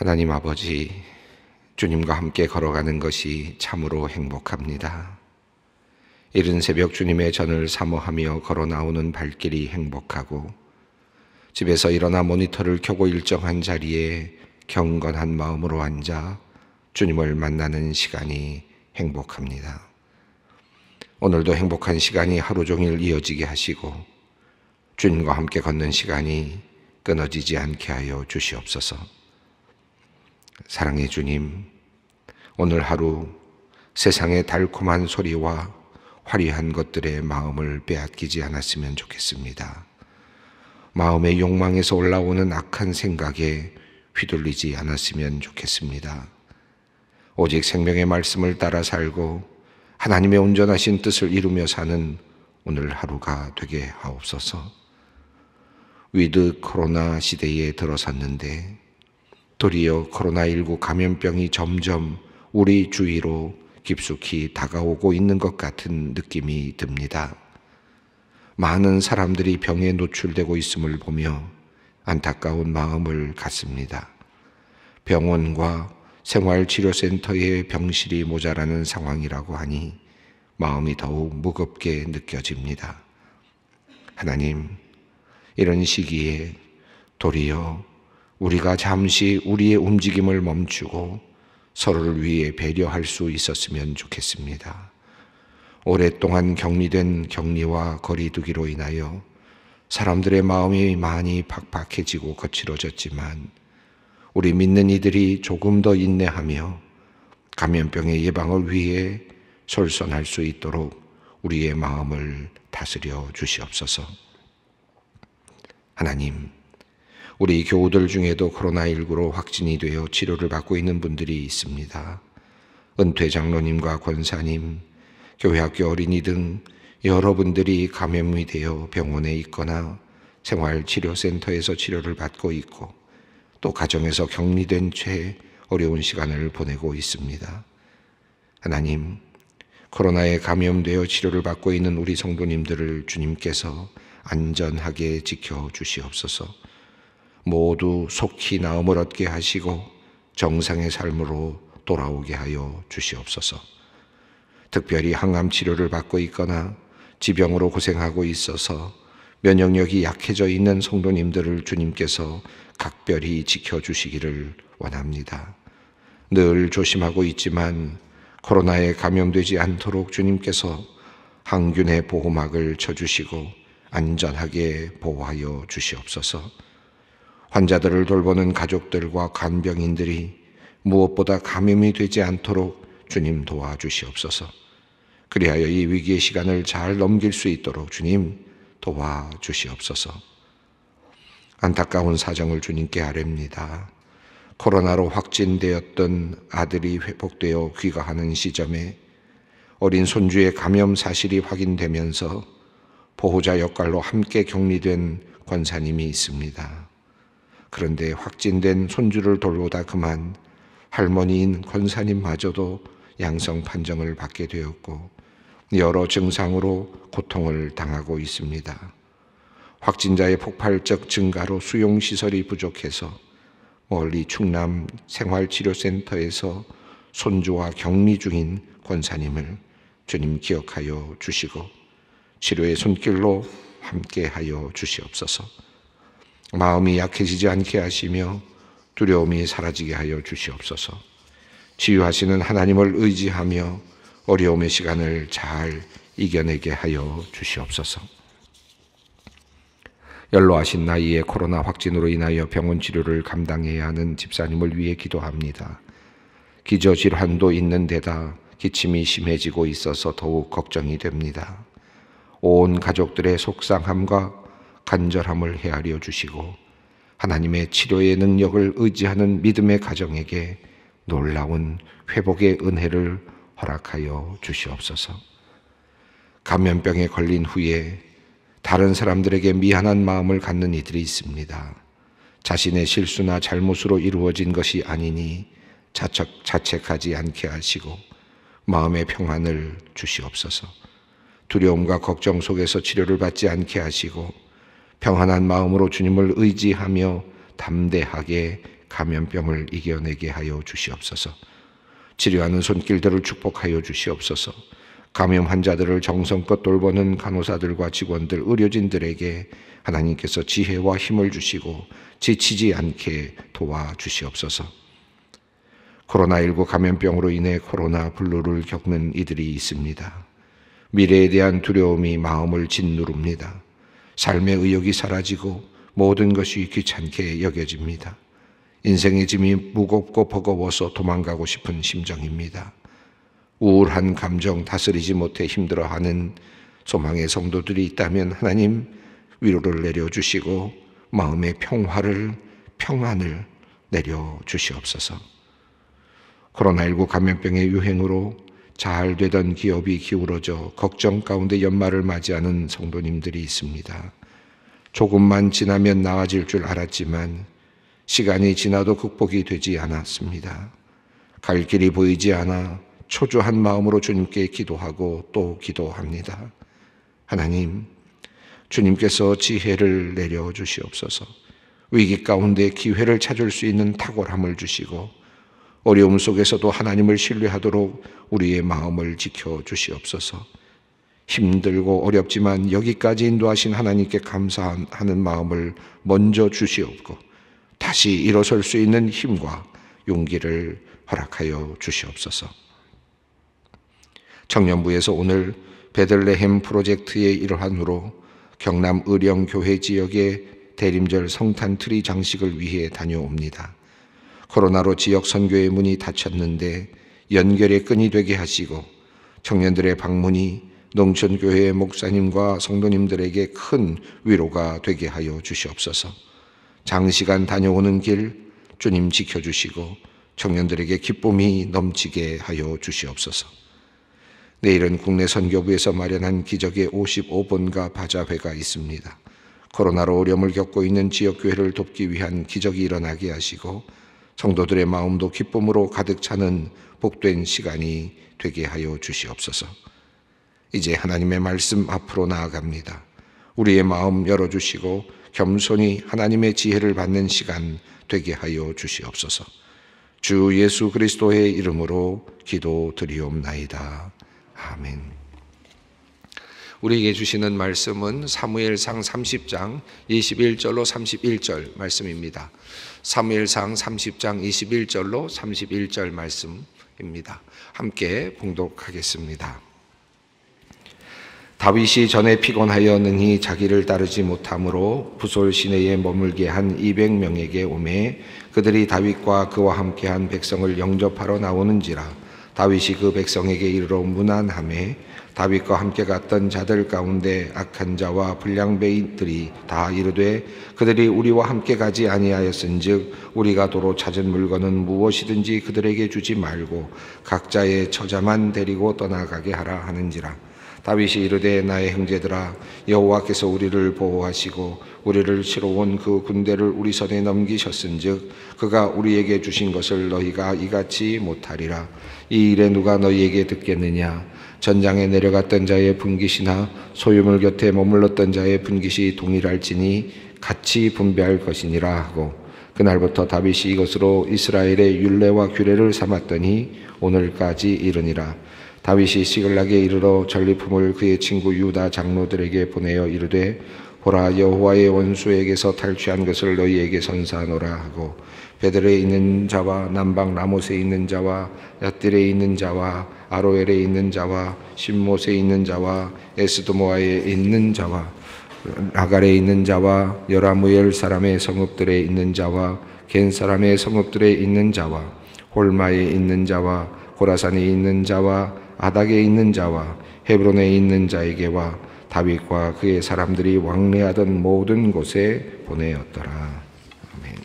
하나님 아버지, 주님과 함께 걸어가는 것이 참으로 행복합니다. 이른 새벽 주님의 전을 사모하며 걸어 나오는 발길이 행복하고, 집에서 일어나 모니터를 켜고 일정한 자리에 경건한 마음으로 앉아 주님을 만나는 시간이 행복합니다. 오늘도 행복한 시간이 하루 종일 이어지게 하시고, 주님과 함께 걷는 시간이 끊어지지 않게 하여 주시옵소서. 사랑의 주님, 오늘 하루 세상의 달콤한 소리와 화려한 것들의 마음을 빼앗기지 않았으면 좋겠습니다. 마음의 욕망에서 올라오는 악한 생각에 휘둘리지 않았으면 좋겠습니다. 오직 생명의 말씀을 따라 살고 하나님의 온전하신 뜻을 이루며 사는 오늘 하루가 되게 하옵소서. 위드 코로나 시대에 들어섰는데 도리어 코로나19 감염병이 점점 우리 주위로 깊숙이 다가오고 있는 것 같은 느낌이 듭니다. 많은 사람들이 병에 노출되고 있음을 보며 안타까운 마음을 갖습니다. 병원과 생활치료센터의 병실이 모자라는 상황이라고 하니 마음이 더욱 무겁게 느껴집니다. 하나님, 이런 시기에 도리어 우리가 잠시 우리의 움직임을 멈추고 서로를 위해 배려할 수 있었으면 좋겠습니다. 오랫동안 격리된 격리와 거리두기로 인하여 사람들의 마음이 많이 팍팍해지고 거칠어졌지만, 우리 믿는 이들이 조금 더 인내하며 감염병의 예방을 위해 솔선할 수 있도록 우리의 마음을 다스려 주시옵소서. 하나님, 우리 교우들 중에도 코로나19로 확진이 되어 치료를 받고 있는 분들이 있습니다. 은퇴 장로님과 권사님, 교회학교 어린이 등 여러분들이 감염이 되어 병원에 있거나 생활치료센터에서 치료를 받고 있고, 또 가정에서 격리된 채 어려운 시간을 보내고 있습니다. 하나님, 코로나에 감염되어 치료를 받고 있는 우리 성도님들을 주님께서 안전하게 지켜주시옵소서. 모두 속히 나음을 얻게 하시고 정상의 삶으로 돌아오게 하여 주시옵소서. 특별히 항암 치료를 받고 있거나 지병으로 고생하고 있어서 면역력이 약해져 있는 성도님들을 주님께서 각별히 지켜주시기를 원합니다. 늘 조심하고 있지만 코로나에 감염되지 않도록 주님께서 항균의 보호막을 쳐주시고 안전하게 보호하여 주시옵소서. 환자들을 돌보는 가족들과 간병인들이 무엇보다 감염이 되지 않도록 주님 도와주시옵소서. 그리하여 이 위기의 시간을 잘 넘길 수 있도록 주님 도와주시옵소서. 안타까운 사정을 주님께 아뢰옵니다. 코로나로 확진되었던 아들이 회복되어 귀가하는 시점에 어린 손주의 감염 사실이 확인되면서 보호자 역할로 함께 격리된 권사님이 있습니다. 그런데 확진된 손주를 돌보다 그만 할머니인 권사님마저도 양성 판정을 받게 되었고 여러 증상으로 고통을 당하고 있습니다. 확진자의 폭발적 증가로 수용시설이 부족해서 멀리 충남 생활치료센터에서 손주와 격리 중인 권사님을 주님 기억하여 주시고 치료의 손길로 함께하여 주시옵소서. 마음이 약해지지 않게 하시며 두려움이 사라지게 하여 주시옵소서. 치유하시는 하나님을 의지하며 어려움의 시간을 잘 이겨내게 하여 주시옵소서. 연로하신 나이에 코로나 확진으로 인하여 병원 치료를 감당해야 하는 집사님을 위해 기도합니다. 기저질환도 있는 데다 기침이 심해지고 있어서 더욱 걱정이 됩니다. 온 가족들의 속상함과 간절함을 헤아려 주시고 하나님의 치료의 능력을 의지하는 믿음의 가정에게 놀라운 회복의 은혜를 허락하여 주시옵소서. 감염병에 걸린 후에 다른 사람들에게 미안한 마음을 갖는 이들이 있습니다. 자신의 실수나 잘못으로 이루어진 것이 아니니 자책하지 않게 하시고 마음의 평안을 주시옵소서. 두려움과 걱정 속에서 치료를 받지 않게 하시고 평안한 마음으로 주님을 의지하며 담대하게 감염병을 이겨내게 하여 주시옵소서. 치료하는 손길들을 축복하여 주시옵소서. 감염 환자들을 정성껏 돌보는 간호사들과 직원들, 의료진들에게 하나님께서 지혜와 힘을 주시고 지치지 않게 도와주시옵소서. 코로나19 감염병으로 인해 코로나 블루를 겪는 이들이 있습니다. 미래에 대한 두려움이 마음을 짓누릅니다. 삶의 의욕이 사라지고 모든 것이 귀찮게 여겨집니다. 인생의 짐이 무겁고 버거워서 도망가고 싶은 심정입니다. 우울한 감정 다스리지 못해 힘들어하는 소망의 성도들이 있다면 하나님 위로를 내려주시고 마음의 평안을 내려주시옵소서. 코로나19 감염병의 유행으로 잘 되던 기업이 기울어져 걱정 가운데 연말을 맞이하는 성도님들이 있습니다. 조금만 지나면 나아질 줄 알았지만 시간이 지나도 극복이 되지 않았습니다. 갈 길이 보이지 않아 초조한 마음으로 주님께 기도하고 또 기도합니다. 하나님, 주님께서 지혜를 내려주시옵소서. 위기 가운데 기회를 찾을 수 있는 탁월함을 주시고 어려움 속에서도 하나님을 신뢰하도록 우리의 마음을 지켜주시옵소서. 힘들고 어렵지만 여기까지 인도하신 하나님께 감사하는 마음을 먼저 주시옵고 다시 일어설 수 있는 힘과 용기를 허락하여 주시옵소서. 청년부에서 오늘 베들레헴 프로젝트의 일환으로 경남 의령교회 지역의 대림절 성탄 트리 장식을 위해 다녀옵니다. 코로나로 지역 선교의 문이 닫혔는데 연결의 끈이 되게 하시고 청년들의 방문이 농촌교회의 목사님과 성도님들에게 큰 위로가 되게 하여 주시옵소서. 장시간 다녀오는 길 주님 지켜주시고 청년들에게 기쁨이 넘치게 하여 주시옵소서. 내일은 국내 선교부에서 마련한 기적의 55번가 바자회가 있습니다. 코로나로 어려움을 겪고 있는 지역교회를 돕기 위한 기적이 일어나게 하시고 성도들의 마음도 기쁨으로 가득 차는 복된 시간이 되게 하여 주시옵소서. 이제 하나님의 말씀 앞으로 나아갑니다. 우리의 마음 열어주시고 겸손히 하나님의 지혜를 받는 시간 되게 하여 주시옵소서. 주 예수 그리스도의 이름으로 기도드리옵나이다. 아멘. 우리에게 주시는 말씀은 사무엘상 30장 21절로 31절 말씀입니다. 사무엘상 30장 21절로 31절 말씀입니다. 함께 봉독하겠습니다. 다윗이 전에 피곤하여 능히 자기를 따르지 못함으로 부솔 시내에 머물게 한 200명에게 오매 그들이 다윗과 그와 함께한 백성을 영접하러 나오는지라. 다윗이 그 백성에게 이르러 문안하매 다윗과 함께 갔던 자들 가운데 악한 자와 불량배인들이 다 이르되 그들이 우리와 함께 가지 아니하였은즉 우리가 도로 찾은 물건은 무엇이든지 그들에게 주지 말고 각자의 처자만 데리고 떠나가게 하라 하는지라. 다윗이 이르되 나의 형제들아 여호와께서 우리를 보호하시고 우리를 치러 온 그 군대를 우리 손에 넘기셨은즉 그가 우리에게 주신 것을 너희가 이같이 못하리라. 이 일에 누가 너희에게 듣겠느냐. 전장에 내려갔던 자의 분깃이나 소유물 곁에 머물렀던 자의 분깃이 동일할지니 같이 분배할 것이니라 하고 그날부터 다윗이 이것으로 이스라엘의 율례와 규례를 삼았더니 오늘까지 이르니라. 다윗이 시글락에 이르러 전리품을 그의 친구 유다 장로들에게 보내어 이르되 보라 여호와의 원수에게서 탈취한 것을 너희에게 선사하노라 하고 베들에 있는 자와 남방 라못에 있는 자와 얏딜에 있는 자와 아로엘에 있는 자와 신못에 있는 자와 에스도모아에 있는 자와 라갈에 있는 자와 여라무엘 사람의 성읍들에 있는 자와 겐 사람의 성읍들에 있는 자와 홀마에 있는 자와 고라산에 있는 자와 아닥에 있는 자와 헤브론에 있는 자에게와 다윗과 그의 사람들이 왕래하던 모든 곳에 보내었더라. 아멘.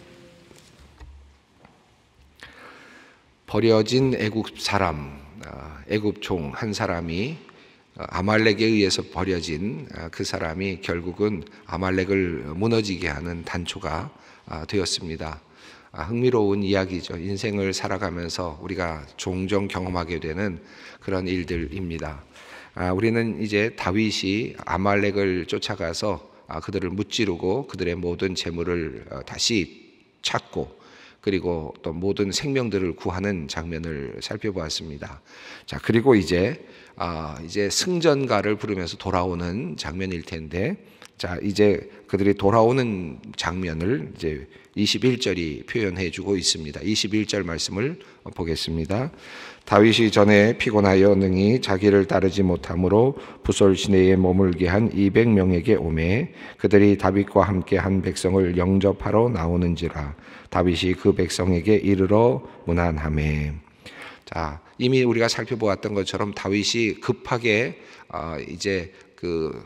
버려진 애굽 사람, 애굽 종 한 사람이 아말렉에 의해서 버려진 그 사람이 결국은 아말렉을 무너지게 하는 단초가 되었습니다. 흥미로운 이야기죠. 인생을 살아가면서 우리가 종종 경험하게 되는 그런 일들입니다. 우리는 이제 다윗이 아말렉을 쫓아가서 그들을 무찌르고 그들의 모든 재물을 다시 찾고 그리고 또 모든 생명들을 구하는 장면을 살펴보았습니다. 자, 그리고 이제 승전가를 부르면서 돌아오는 장면일 텐데, 자, 이제 그들이 돌아오는 장면을 이제 21절이 표현해 주고 있습니다. 21절 말씀을 보겠습니다. 다윗이 전에 피곤하여 능히 자기를 따르지 못함으로 부솔 시내에 머물게 한 200명에게 오매 그들이 다윗과 함께 한 백성을 영접하러 나오는지라 다윗이 그 백성에게 이르러 문안하매. 자, 이미 우리가 살펴보았던 것처럼 다윗이 급하게 이제 그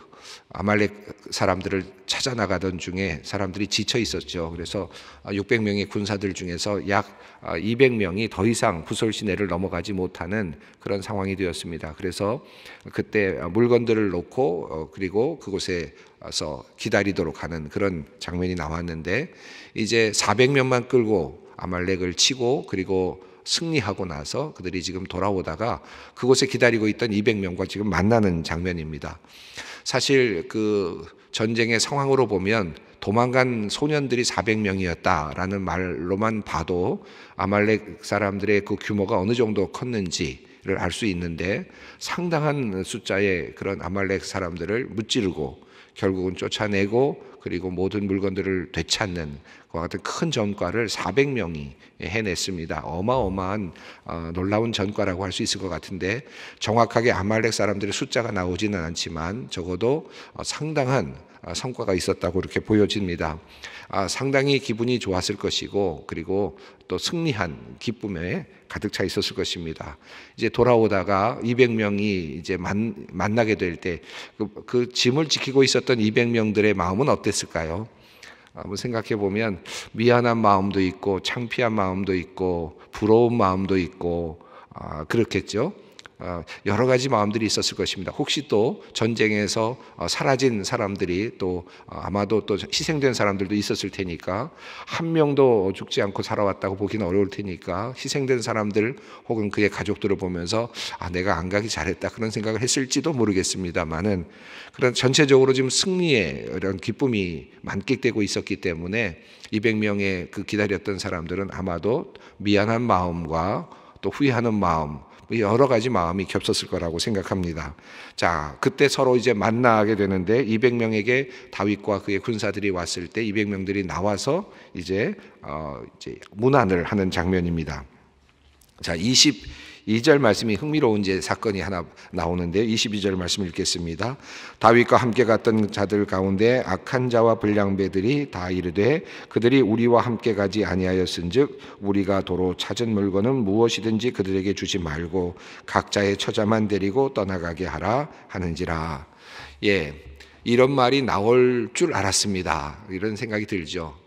아말렉 사람들을 찾아 나가던 중에 사람들이 지쳐 있었죠. 그래서 600명의 군사들 중에서 약 200명이 더 이상 부솔 시내를 넘어가지 못하는 그런 상황이 되었습니다. 그래서 그때 물건들을 놓고 그리고 그곳에서 기다리도록 하는 그런 장면이 나왔는데, 이제 400명만 끌고 아말렉을 치고 그리고 승리하고 나서 그들이 지금 돌아오다가 그곳에 기다리고 있던 200명과 지금 만나는 장면입니다. 사실 그 전쟁의 상황으로 보면 도망간 소년들이 400명이었다라는 말로만 봐도 아말렉 사람들의 그 규모가 어느 정도 컸는지를 알 수 있는데, 상당한 숫자의 그런 아말렉 사람들을 무찌르고 결국은 쫓아내고 그리고 모든 물건들을 되찾는 그와 같은 큰 전과를 400명이 해냈습니다. 어마어마한 놀라운 전과라고 할 수 있을 것 같은데, 정확하게 아말렉 사람들의 숫자가 나오지는 않지만 적어도 상당한 성과가 있었다고 이렇게 보여집니다. 상당히 기분이 좋았을 것이고 그리고 또 승리한 기쁨에 가득 차 있었을 것입니다. 이제 돌아오다가 200명이 이제 만나게 될 때 그 짐을 지키고 있었던 200명들의 마음은 어땠을까요? 한번 생각해 보면 미안한 마음도 있고 창피한 마음도 있고 부러운 마음도 있고 그렇겠죠. 여러 가지 마음들이 있었을 것입니다. 혹시 또 전쟁에서 사라진 사람들이 또 아마도 또 희생된 사람들도 있었을 테니까, 한 명도 죽지 않고 살아왔다고 보기는 어려울 테니까 희생된 사람들 혹은 그의 가족들을 보면서 내가 안 가기 잘했다 그런 생각을 했을지도 모르겠습니다만은, 그런 전체적으로 지금 승리의 이런 기쁨이 만끽되고 있었기 때문에 200명의 그 기다렸던 사람들은 아마도 미안한 마음과 또 후회하는 마음, 여러 가지 마음이 겹쳤을 거라고 생각합니다. 자, 그때 서로 이제 만나게 되는데 200명에게 다윗과 그의 군사들이 왔을 때 200명들이 나와서 이제 문안을 하는 장면입니다. 자, 22절 말씀이 흥미로운 이제 사건이 하나 나오는데 22절 말씀 읽겠습니다. 다윗과 함께 갔던 자들 가운데 악한 자와 불량배들이 다 이르되 그들이 우리와 함께 가지 아니하였은즉 우리가 도로 찾은 물건은 무엇이든지 그들에게 주지 말고 각자의 처자만 데리고 떠나가게 하라 하는지라. 예, 이런 말이 나올 줄 알았습니다. 이런 생각이 들죠.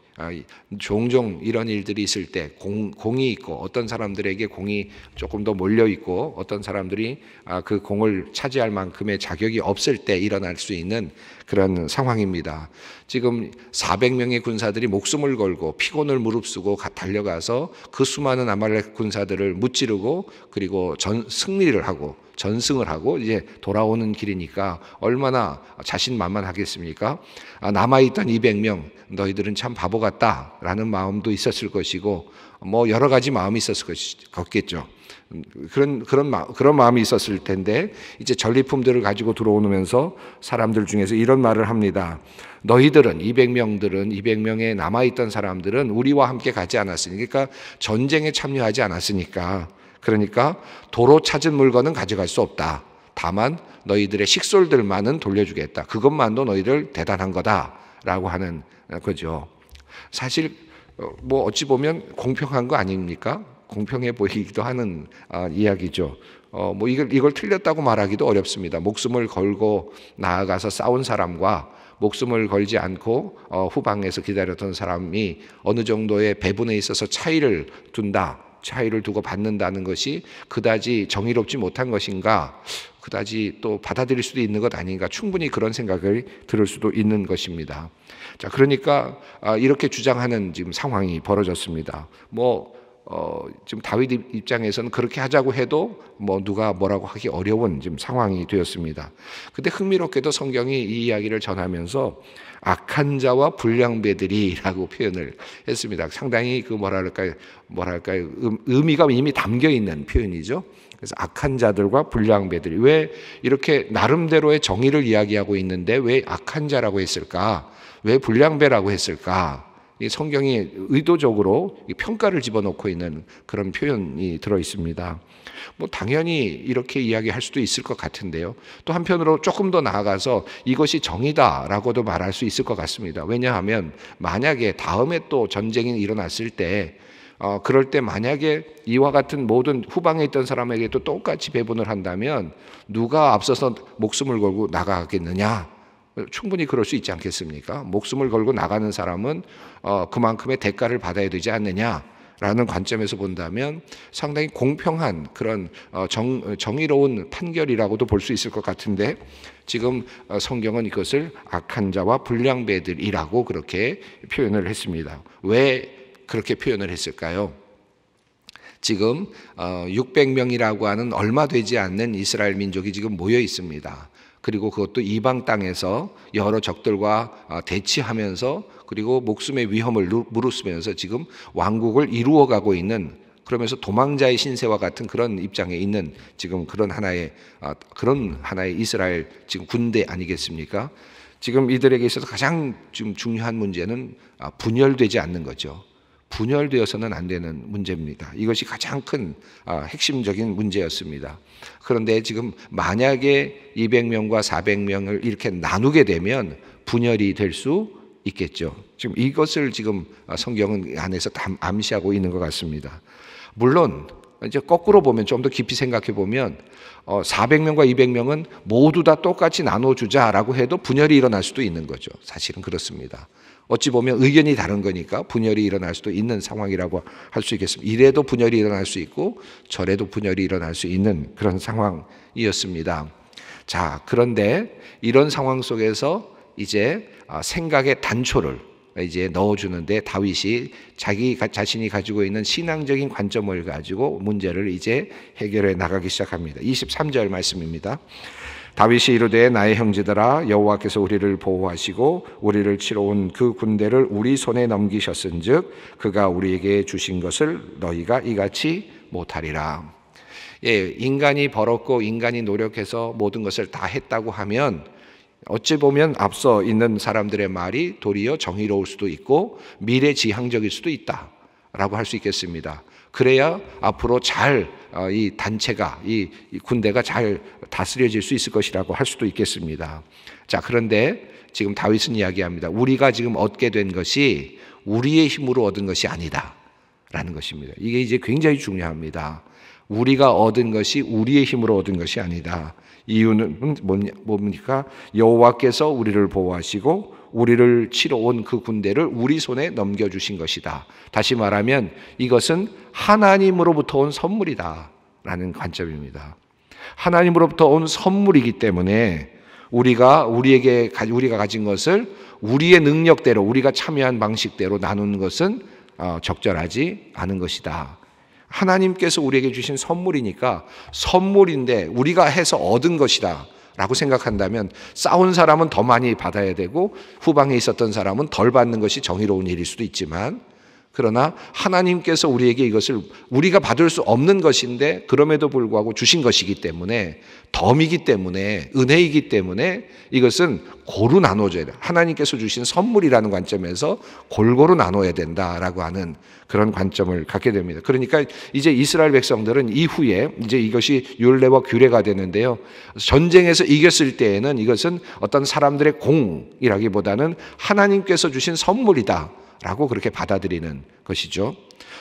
종종 이런 일들이 있을 때 공이 있고 어떤 사람들에게 공이 조금 더 몰려 있고 어떤 사람들이 그 공을 차지할 만큼의 자격이 없을 때 일어날 수 있는 그런 상황입니다. 지금 400명의 군사들이 목숨을 걸고 피곤을 무릅쓰고 달려가서 그 수많은 아말렉 군사들을 무찌르고 그리고 승리를 하고 전승을 하고 이제 돌아오는 길이니까 얼마나 자신만만하겠습니까? 남아있던 200명 너희들은 참 바보 같다라는 마음도 있었을 것이고 뭐 여러 가지 마음이 있었을 것겠죠. 그런 마음이 있었을 텐데 이제 전리품들을 가지고 들어오면서 사람들 중에서 이런 말을 합니다. 너희들은 200명의 남아있던 사람들은 우리와 함께 가지 않았으니, 그러니까 전쟁에 참여하지 않았으니까, 그러니까 도로 찾은 물건은 가져갈 수 없다. 다만 너희들의 식솔들만은 돌려주겠다. 그것만도 너희들 대단한 거다라고 하는 거죠. 사실 뭐 어찌 보면 공평한 거 아닙니까? 공평해 보이기도 하는 이야기죠. 뭐 이걸 틀렸다고 말하기도 어렵습니다. 목숨을 걸고 나아가서 싸운 사람과 목숨을 걸지 않고 후방에서 기다렸던 사람이 어느 정도의 배분에 있어서 차이를 두고 받는다는 것이 그다지 정의롭지 못한 것인가, 그다지 또 받아들일 수도 있는 것 아닌가, 충분히 그런 생각을 들을 수도 있는 것입니다. 자, 그러니까 이렇게 주장하는 지금 상황이 벌어졌습니다. 뭐 지금 다윗 입장에서는 그렇게 하자고 해도 누가 뭐라고 하기 어려운 지금 상황이 되었습니다. 근데 흥미롭게도 성경이 이 이야기를 전하면서 악한 자와 불량배들이라고 표현을 했습니다. 상당히 뭐랄까요, 의미가 이미 담겨 있는 표현이죠. 그래서 악한 자들과 불량배들이, 왜 이렇게 나름대로의 정의를 이야기하고 있는데 왜 악한 자라고 했을까? 왜 불량배라고 했을까? 이 성경이 의도적으로 평가를 집어넣고 있는 그런 표현이 들어 있습니다. 당연히 이렇게 이야기할 수도 있을 것 같은데요. 또 한편으로 조금 더 나아가서 이것이 정의다라고도 말할 수 있을 것 같습니다. 왜냐하면 만약에 다음에 또 전쟁이 일어났을 때 그럴 때 만약에 이와 같은 모든 후방에 있던 사람에게도 똑같이 배분을 한다면 누가 앞서서 목숨을 걸고 나가겠느냐? 충분히 그럴 수 있지 않겠습니까? 목숨을 걸고 나가는 사람은 그만큼의 대가를 받아야 되지 않느냐라는 관점에서 본다면 상당히 공평한 그런 정의로운 판결이라고도 볼 수 있을 것 같은데, 지금 성경은 이것을 악한 자와 불량배들이라고 그렇게 표현을 했습니다. 왜 그렇게 표현을 했을까요? 지금 600명이라고 하는 얼마 되지 않는 이스라엘 민족이 지금 모여 있습니다. 그리고 그것도 이방 땅에서 여러 적들과 대치하면서, 그리고 목숨의 위험을 무릅쓰면서 지금 왕국을 이루어가고 있는, 그러면서 도망자의 신세와 같은 그런 입장에 있는 지금 그런 하나의 이스라엘 지금 군대 아니겠습니까? 지금 이들에게 있어서 가장 지금 중요한 문제는 분열되지 않는 거죠. 분열되어서는 안 되는 문제입니다. 이것이 가장 큰 핵심적인 문제였습니다. 그런데 지금 만약에 200명과 400명을 이렇게 나누게 되면 분열이 될 수 있겠죠. 지금 이것을 지금 성경은 안에서 암시하고 있는 것 같습니다. 물론 이제 거꾸로 보면, 좀 더 깊이 생각해 보면 400명과 200명은 모두 다 똑같이 나눠주자라고 해도 분열이 일어날 수도 있는 거죠. 사실은 그렇습니다. 어찌 보면 의견이 다른 거니까 분열이 일어날 수도 있는 상황이라고 할 수 있겠습니다. 이래도 분열이 일어날 수 있고 저래도 분열이 일어날 수 있는 그런 상황이었습니다. 자, 그런데 이런 상황 속에서 이제 생각의 단초를 이제 넣어주는데 다윗이 자신이 가지고 있는 신앙적인 관점을 가지고 문제를 이제 해결해 나가기 시작합니다. 23절 말씀입니다. 다윗이 이르되 나의 형제들아, 여호와께서 우리를 보호하시고 우리를 치러 온 그 군대를 우리 손에 넘기셨은즉 그가 우리에게 주신 것을 너희가 이같이 못하리라. 인간이 벌었고 인간이 노력해서 모든 것을 다 했다고 하면 어찌 보면 앞서 있는 사람들의 말이 도리어 정의로울 수도 있고 미래지향적일 수도 있다라고 할 수 있겠습니다. 그래야 앞으로 잘 이 단체가, 이 군대가 잘 다스려질 수 있을 것이라고 할 수도 있겠습니다. 자, 그런데 지금 다윗은 이야기합니다. 우리가 지금 얻게 된 것이 우리의 힘으로 얻은 것이 아니다라는 것입니다. 이게 이제 굉장히 중요합니다. 우리가 얻은 것이 우리의 힘으로 얻은 것이 아니다. 이유는 뭡니까? 여호와께서 우리를 보호하시고 우리를 치러 온 그 군대를 우리 손에 넘겨주신 것이다. 다시 말하면 이것은 하나님으로부터 온 선물이다 라는 관점입니다. 하나님으로부터 온 선물이기 때문에 우리가 가진 것을 우리의 능력대로, 우리가 참여한 방식대로 나누는 것은 적절하지 않은 것이다. 하나님께서 우리에게 주신 선물이니까, 선물인데 우리가 해서 얻은 것이다 라고 생각한다면 싸운 사람은 더 많이 받아야 되고 후방에 있었던 사람은 덜 받는 것이 정의로운 일일 수도 있지만, 그러나 하나님께서 우리에게 이것을 우리가 받을 수 없는 것인데 그럼에도 불구하고 주신 것이기 때문에, 덤이기 때문에, 은혜이기 때문에 이것은 고루 나눠줘야 돼. 하나님께서 주신 선물이라는 관점에서 골고루 나눠야 된다라고 하는 그런 관점을 갖게 됩니다. 그러니까 이제 이스라엘 백성들은 이후에 이제 이것이 율례와 규례가 되는데요. 전쟁에서 이겼을 때에는 이것은 어떤 사람들의 공이라기보다는 하나님께서 주신 선물이다 라고 그렇게 받아들이는 것이죠.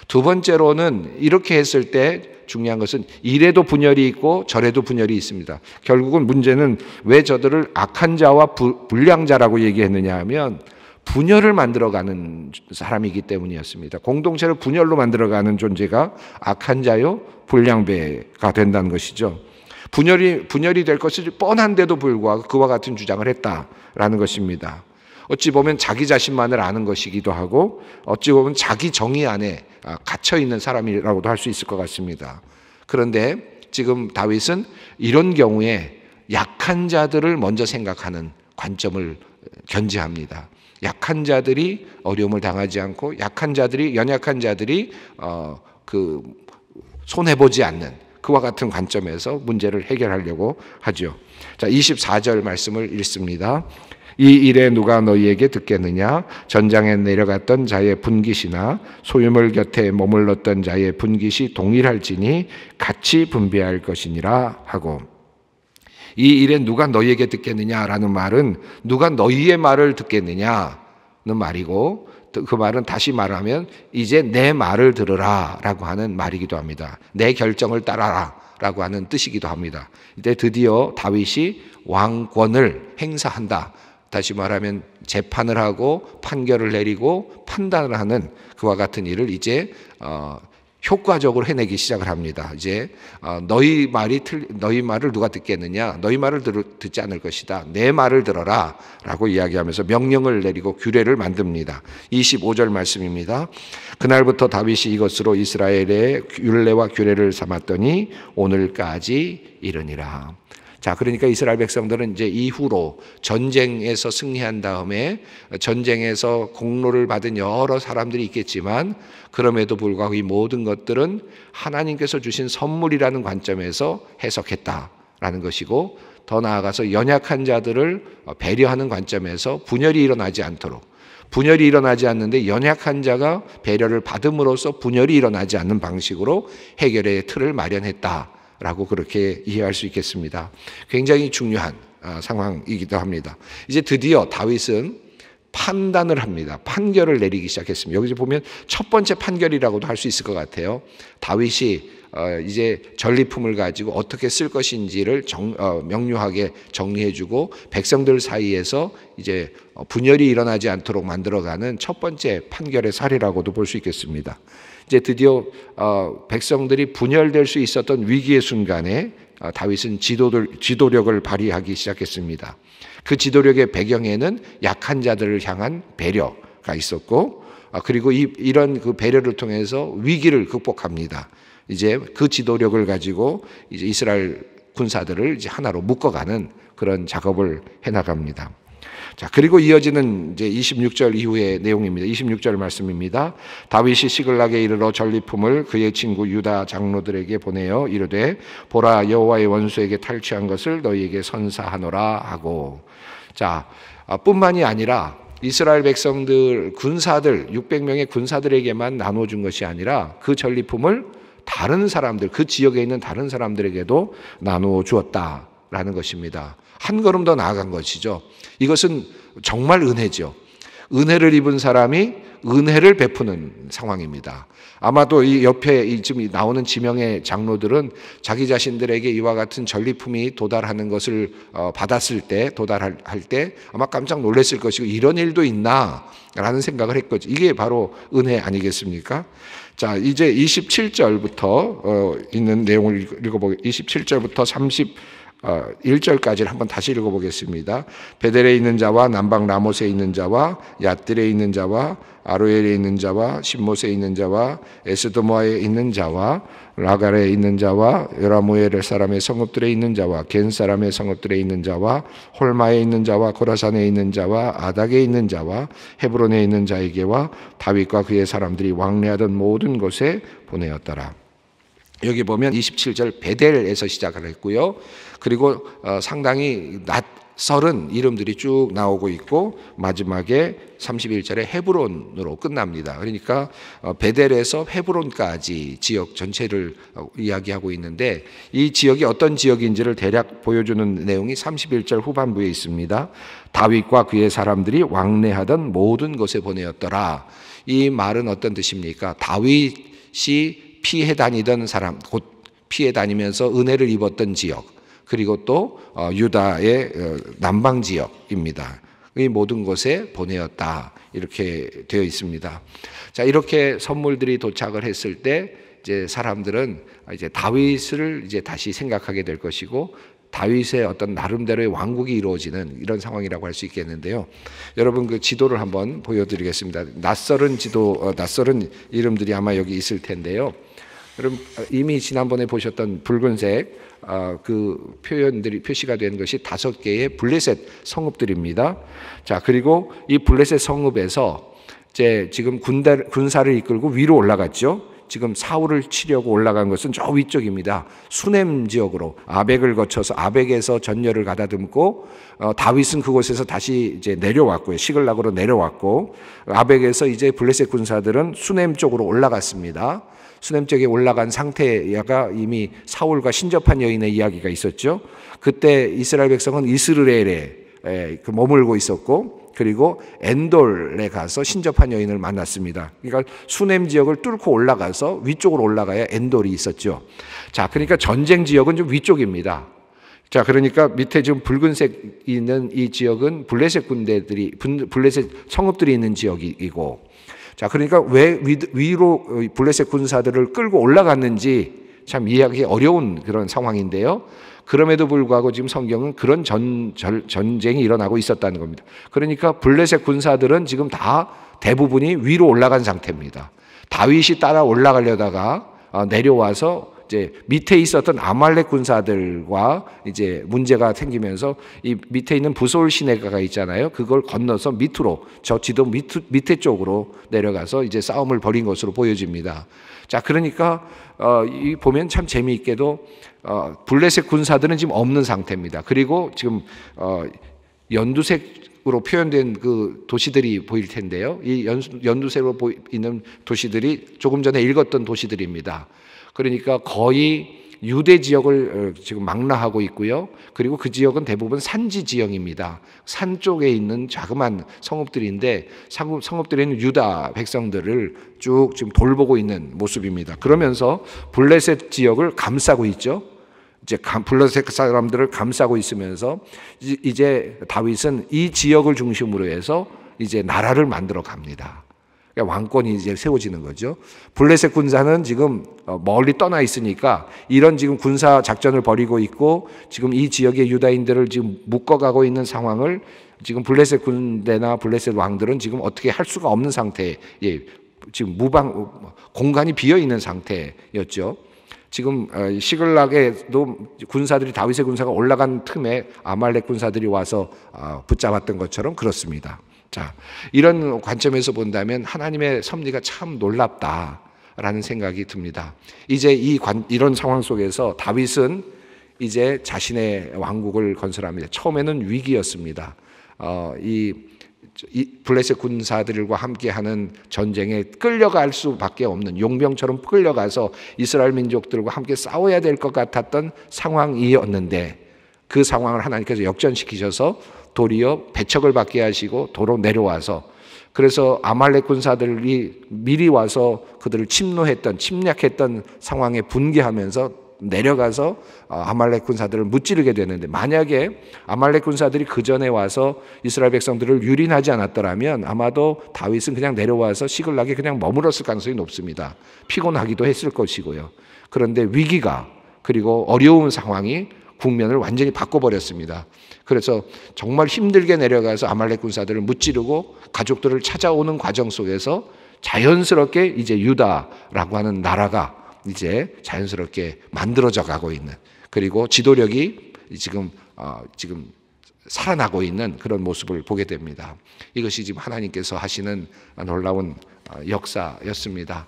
두 번째로는 이렇게 했을 때 중요한 것은 이래도 분열이 있고 저래도 분열이 있습니다. 결국은 문제는 왜 저들을 악한 자와 불량자라고 얘기했느냐 하면 분열을 만들어가는 사람이기 때문이었습니다. 공동체를 분열로 만들어가는 존재가 악한 자요 불량배가 된다는 것이죠. 분열이 될 것이 뻔한데도 불구하고 그와 같은 주장을 했다라는 것입니다. 어찌 보면 자기 자신만을 아는 것이기도 하고 어찌 보면 자기 정의 안에 갇혀 있는 사람이라고도 할 수 있을 것 같습니다. 그런데 지금 다윗은 이런 경우에 약한 자들을 먼저 생각하는 관점을 견지합니다. 약한 자들이 어려움을 당하지 않고 약한 자들이 연약한 자들이 손해보지 않는 그와 같은 관점에서 문제를 해결하려고 하죠. 자, 24절 말씀을 읽습니다. 이 일에 누가 너희에게 듣겠느냐? 전장에 내려갔던 자의 분깃이나 소유물 곁에 머물렀던 자의 분깃이 동일할지니 같이 분배할 것이니라 하고, 이 일에 누가 너희에게 듣겠느냐라는 말은 누가 너희의 말을 듣겠느냐는 말이고, 그 말은 다시 말하면 이제 내 말을 들으라 라고 하는 말이기도 합니다. 내 결정을 따라라 라고 하는 뜻이기도 합니다. 이때 드디어 다윗이 왕권을 행사한다. 다시 말하면 재판을 하고 판결을 내리고 판단을 하는 그와 같은 일을 이제 효과적으로 해내기 시작을 합니다. 이제 너희 말을 누가 듣겠느냐? 너희 말을 듣지 않을 것이다. 내 말을 들어라 라고 이야기하면서 명령을 내리고 규례를 만듭니다. 25절 말씀입니다. 그날부터 다윗이 이것으로 이스라엘의 율례와 규례를 삼았더니 오늘까지 이르니라. 자, 그러니까 이스라엘 백성들은 이제 이후로 전쟁에서 승리한 다음에 전쟁에서 공로를 받은 여러 사람들이 있겠지만 그럼에도 불구하고 이 모든 것들은 하나님께서 주신 선물이라는 관점에서 해석했다라는 것이고, 더 나아가서 연약한 자들을 배려하는 관점에서 분열이 일어나지 않도록, 분열이 일어나지 않는데 연약한 자가 배려를 받음으로써 분열이 일어나지 않는 방식으로 해결의 틀을 마련했다 라고 그렇게 이해할 수 있겠습니다. 굉장히 중요한 상황이기도 합니다. 이제 드디어 다윗은 판단을 합니다. 판결을 내리기 시작했습니다. 여기서 보면 첫 번째 판결이라고도 할 수 있을 것 같아요. 다윗이 이제 전리품을 가지고 어떻게 쓸 것인지를 명료하게 정리해주고 백성들 사이에서 이제 분열이 일어나지 않도록 만들어가는 첫 번째 판결의 사례라고도 볼 수 있겠습니다. 이제 드디어 백성들이 분열될 수 있었던 위기의 순간에 다윗은 지도력을 발휘하기 시작했습니다. 그 지도력의 배경에는 약한 자들을 향한 배려가 있었고, 그리고 이런 그 배려를 통해서 위기를 극복합니다. 이제 그 지도력을 가지고 이제 이스라엘 군사들을 이제 하나로 묶어가는 그런 작업을 해나갑니다. 자, 그리고 이어지는 이제 26절 이후의 내용입니다. 26절 말씀입니다. 다윗이 시글락에 이르러 전리품을 그의 친구 유다 장로들에게 보내어 이르되 보라, 여호와의 원수에게 탈취한 것을 너희에게 선사하노라 하고. 자, 뿐만이 아니라 이스라엘 백성들 군사들 600명의 군사들에게만 나눠준 것이 아니라 그 전리품을 다른 사람들, 그 지역에 있는 다른 사람들에게도 나누어 주었다라는 것입니다. 한 걸음 더 나아간 것이죠. 이것은 정말 은혜죠. 은혜를 입은 사람이 은혜를 베푸는 상황입니다. 아마도 이 옆에 지금 나오는 지명의 장로들은 자기 자신들에게 이와 같은 전리품이 도달하는 것을 받았을 때, 도달할 때 아마 깜짝 놀랐을 것이고, 이런 일도 있나? 라는 생각을 했거든요. 이게 바로 은혜 아니겠습니까? 자, 이제 27절부터 있는 내용을 읽어보겠습니다. 27절부터 1절까지를 한번 다시 읽어보겠습니다. 베델에 있는 자와 남방 라못에 있는 자와 얏딜에 있는 자와 아로엘에 있는 자와 신못에 있는 자와 에스도모아에 있는 자와 라갈에 있는 자와 요라무엘 사람의 성읍들에 있는 자와 겐 사람의 성읍들에 있는 자와 홀마에 있는 자와 고라산에 있는 자와 아닥에 있는 자와 헤브론에 있는 자에게와 다윗과 그의 사람들이 왕래하던 모든 곳에 보내었더라. 여기 보면 27절 베델에서 시작을 했고요. 그리고 상당히 낯설은 이름들이 쭉 나오고 있고 마지막에 31절에 헤브론으로 끝납니다. 그러니까 베델에서 헤브론까지 지역 전체를 이야기하고 있는데, 이 지역이 어떤 지역인지를 대략 보여주는 내용이 31절 후반부에 있습니다. 다윗과 그의 사람들이 왕래하던 모든 곳에 보내었더라. 이 말은 어떤 뜻입니까? 다윗이 피해 다니던 사람, 곧 피해 다니면서 은혜를 입었던 지역, 그리고 또 유다의 남방 지역입니다. 이 모든 곳에 보내었다, 이렇게 되어 있습니다. 자, 이렇게 선물들이 도착을 했을 때 이제 사람들은 이제 다윗을 이제 다시 생각하게 될 것이고, 다윗의 어떤 나름대로의 왕국이 이루어지는 이런 상황이라고 할 수 있겠는데요. 여러분 그 지도를 한번 보여드리겠습니다. 낯설은 지도, 낯설은 이름들이 아마 여기 있을 텐데요. 여러분 이미 지난번에 보셨던 붉은색 그 표현들이 표시가 된 것이 5개의 블레셋 성읍들입니다. 자, 그리고 이 블레셋 성읍에서 이제 지금 군사를 이끌고 위로 올라갔죠. 지금 사울을 치려고 올라간 것은 저 위쪽입니다. 수넴 지역으로 아벡을 거쳐서 아벡에서 전열을 가다듬고 다윗은 그곳에서 다시 이제 내려왔고요. 시글락으로 내려왔고 아벡에서 이제 블레셋 군사들은 수넴 쪽으로 올라갔습니다. 수넴 쪽에 올라간 상태가 이미 사울과 신접한 여인의 이야기가 있었죠. 그때 이스라엘 백성은 이스라엘에 머물고 있었고 그리고 엔돌에 가서 신접한 여인을 만났습니다. 그러니까 수넴 지역을 뚫고 올라가서 위쪽으로 올라가야 엔돌이 있었죠. 자, 그러니까 전쟁 지역은 좀 위쪽입니다. 자, 그러니까 밑에 지금 붉은색 있는 이 지역은 블레셋 군대들이 블레셋 성읍들이 있는 지역이고, 자, 그러니까 왜 위로 블레셋 군사들을 끌고 올라갔는지 참 이해하기 어려운 그런 상황인데요. 그럼에도 불구하고 지금 성경은 그런 전쟁이 일어나고 있었다는 겁니다. 그러니까 블레셋 군사들은 지금 다 대부분이 위로 올라간 상태입니다. 다윗이 따라 올라가려다가 내려와서 이제 밑에 있었던 아말렉 군사들과 이제 문제가 생기면서 이 밑에 있는 부솔 시내가가 있잖아요. 그걸 건너서 밑으로 저 지도 밑에 쪽으로 내려가서 이제 싸움을 벌인 것으로 보여집니다. 자, 그러니까 이 보면 참 재미있게도 블레셋 군사들은 지금 없는 상태입니다. 그리고 지금 연두색으로 표현된 그 도시들이 보일 텐데요. 이 연두색으로 보이는 도시들이 조금 전에 읽었던 도시들입니다. 그러니까 거의 유대 지역을 지금 망라하고 있고요. 그리고 그 지역은 대부분 산지 지형입니다. 산 쪽에 있는 자그마한 성읍들인데 성읍들에 있는 유다 백성들을 쭉 지금 돌보고 있는 모습입니다. 그러면서 블레셋 지역을 감싸고 있죠. 이제 블레셋 사람들을 감싸고 있으면서 이제 다윗은 이 지역을 중심으로 해서 이제 나라를 만들어 갑니다. 그러니까 왕권이 이제 세워지는 거죠. 블레셋 군사는 지금 멀리 떠나 있으니까 이런 지금 군사 작전을 벌이고 있고 지금 이 지역의 유다인들을 지금 묶어가고 있는 상황을 지금 블레셋 군대나 블레셋 왕들은 지금 어떻게 할 수가 없는 상태에 지금 공간이 비어 있는 상태였죠. 지금 시글락에도 군사들이 다윗의 군사가 올라간 틈에 아말렉 군사들이 와서 붙잡았던 것처럼 그렇습니다. 자, 이런 관점에서 본다면 하나님의 섭리가 참 놀랍다라는 생각이 듭니다. 이제 이런 상황 속에서 다윗은 이제 자신의 왕국을 건설합니다. 처음에는 위기였습니다. 이 블레셋 군사들과 함께하는 전쟁에 끌려갈 수밖에 없는 용병처럼 끌려가서 이스라엘 민족들과 함께 싸워야 될 것 같았던 상황이었는데 그 상황을 하나님께서 역전시키셔서 도리어 배척을 받게 하시고 도로 내려와서 그래서 아말렉 군사들이 미리 와서 그들을 침략했던 상황에 분개하면서 내려가서 아말렉 군사들을 무찌르게 되는데 만약에 아말렉 군사들이 그 전에 와서 이스라엘 백성들을 유린하지 않았더라면 아마도 다윗은 그냥 내려와서 시글락에 그냥 머물렀을 가능성이 높습니다. 피곤하기도 했을 것이고요. 그런데 위기가 그리고 어려운 상황이 국면을 완전히 바꿔버렸습니다. 그래서 정말 힘들게 내려가서 아말렉 군사들을 무찌르고 가족들을 찾아오는 과정 속에서 자연스럽게 이제 유다라고 하는 나라가 이제 자연스럽게 만들어져 가고 있는 그리고 지도력이 지금 살아나고 있는 그런 모습을 보게 됩니다. 이것이 지금 하나님께서 하시는 놀라운 역사였습니다.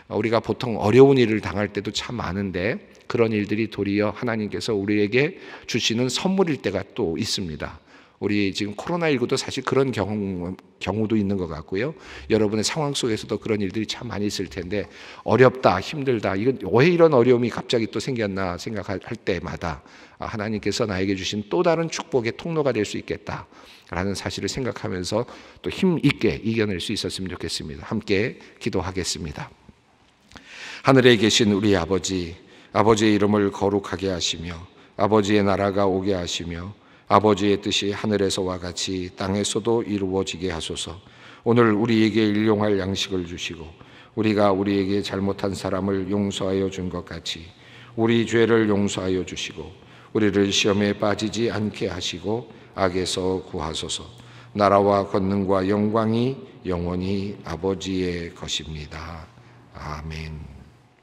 우리가 보통 어려운 일을 당할 때도 참 많은데 그런 일들이 도리어 하나님께서 우리에게 주시는 선물일 때가 또 있습니다. 우리 지금 코로나19도 사실 그런 경우도 있는 것 같고요. 여러분의 상황 속에서도 그런 일들이 참 많이 있을 텐데 어렵다, 힘들다, 이건 왜 이런 어려움이 갑자기 또 생겼나 생각할 때마다 하나님께서 나에게 주신 또 다른 축복의 통로가 될 수 있겠다라는 사실을 생각하면서 또 힘 있게 이겨낼 수 있었으면 좋겠습니다. 함께 기도하겠습니다. 하늘에 계신 우리 아버지, 아버지의 이름을 거룩하게 하시며 아버지의 나라가 오게 하시며 아버지의 뜻이 하늘에서와 같이 땅에서도 이루어지게 하소서. 오늘 우리에게 일용할 양식을 주시고 우리가 우리에게 잘못한 사람을 용서하여 준 것 같이 우리 죄를 용서하여 주시고 우리를 시험에 빠지지 않게 하시고 악에서 구하소서. 나라와 권능과 영광이 영원히 아버지의 것입니다. 아멘.